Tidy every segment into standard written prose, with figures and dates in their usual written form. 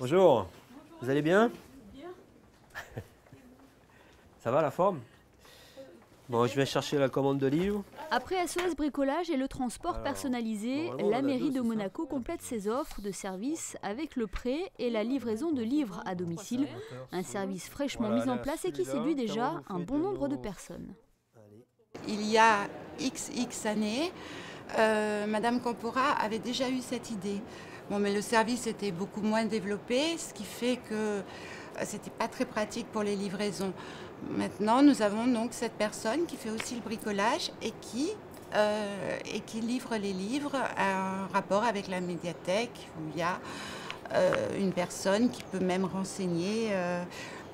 Bonjour, vous allez bien? Bien. Ça va la forme? Bon, je vais chercher la commande de livres. Après SOS Bricolage et le transport personnalisé, la mairie de Monaco complète ses offres de services avec le prêt et la livraison de livres à domicile. Un service fraîchement mis en place et qui séduit déjà un bon nombre de personnes. Il y a XX années, Madame Campora avait déjà eu cette idée. Bon, mais le service était beaucoup moins développé, ce qui fait que c'était pas très pratique pour les livraisons. Maintenant, nous avons donc cette personne qui fait aussi le bricolage et qui livre les livres en rapport avec la médiathèque, où il y a une personne qui peut même renseigner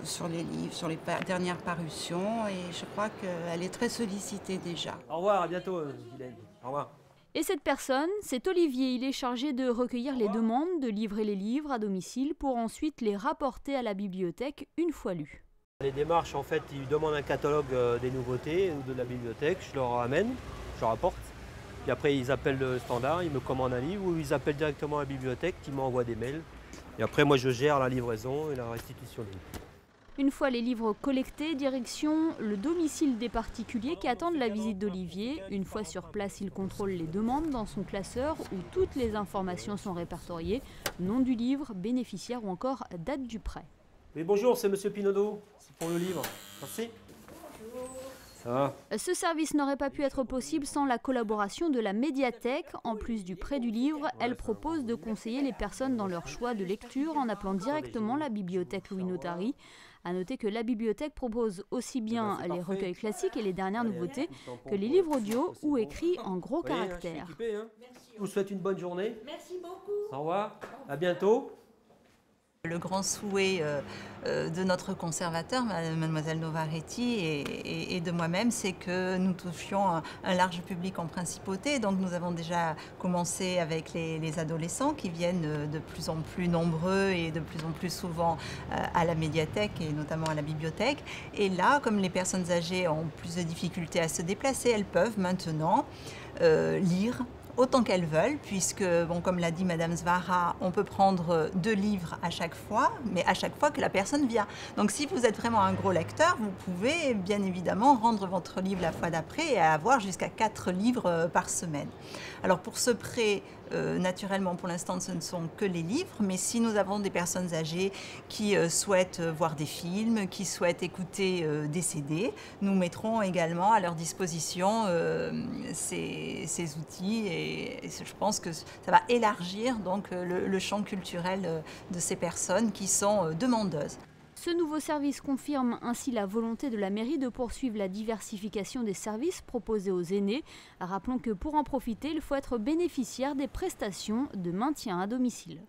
sur les livres, sur les dernières parutions, et je crois qu'elle est très sollicitée déjà. Au revoir, à bientôt, Guylaine. Au revoir. Et cette personne, c'est Olivier. Il est chargé de recueillir les demandes, de livrer les livres à domicile pour ensuite les rapporter à la bibliothèque une fois lus. Les démarches, en fait, ils demandent un catalogue des nouveautés ou de la bibliothèque, je leur ramène, je leur apporte. Puis après, ils appellent le standard, ils me commandent un livre ou ils appellent directement la bibliothèque qui m'envoie des mails. Et après, moi, je gère la livraison et la restitution de livres. Une fois les livres collectés, direction le domicile des particuliers qui attendent la visite d'Olivier. Une fois sur place, il contrôle les demandes dans son classeur où toutes les informations sont répertoriées. Nom du livre, bénéficiaire ou encore date du prêt. Oui, bonjour, c'est Monsieur Pinaudot, c'est pour le livre. Merci. Ça va? Ce service n'aurait pas pu être possible sans la collaboration de la médiathèque. En plus du prêt du livre, elle propose de conseiller les personnes dans leur choix de lecture en appelant directement la bibliothèque Louis Notary. A noter que la bibliothèque propose aussi bien les recueils classiques et les dernières nouveautés que les livres audio ou écrits en gros caractères. Je vous souhaite une bonne journée. Merci beaucoup. Au revoir, à bientôt. Le grand souhait de notre conservateur, mademoiselle Novaretti, et de moi-même, c'est que nous touchions un large public en principauté. Donc nous avons déjà commencé avec les adolescents qui viennent de plus en plus nombreux et de plus en plus souvent à la médiathèque et notamment à la bibliothèque. Et là, comme les personnes âgées ont plus de difficultés à se déplacer, elles peuvent maintenant lire autant qu'elles veulent, puisque, bon, comme l'a dit Madame Zvara, on peut prendre 2 livres à chaque fois, mais à chaque fois que la personne vient. Donc si vous êtes vraiment un gros lecteur, vous pouvez bien évidemment rendre votre livre la fois d'après et avoir jusqu'à 4 livres par semaine. Alors pour ce prêt, naturellement pour l'instant ce ne sont que les livres, mais si nous avons des personnes âgées qui souhaitent voir des films, qui souhaitent écouter des CD, nous mettrons également à leur disposition ces outils, et je pense que ça va élargir donc le champ culturel de ces personnes qui sont demandeuses. Ce nouveau service confirme ainsi la volonté de la mairie de poursuivre la diversification des services proposés aux aînés. Rappelons que pour en profiter, il faut être bénéficiaire des prestations de maintien à domicile.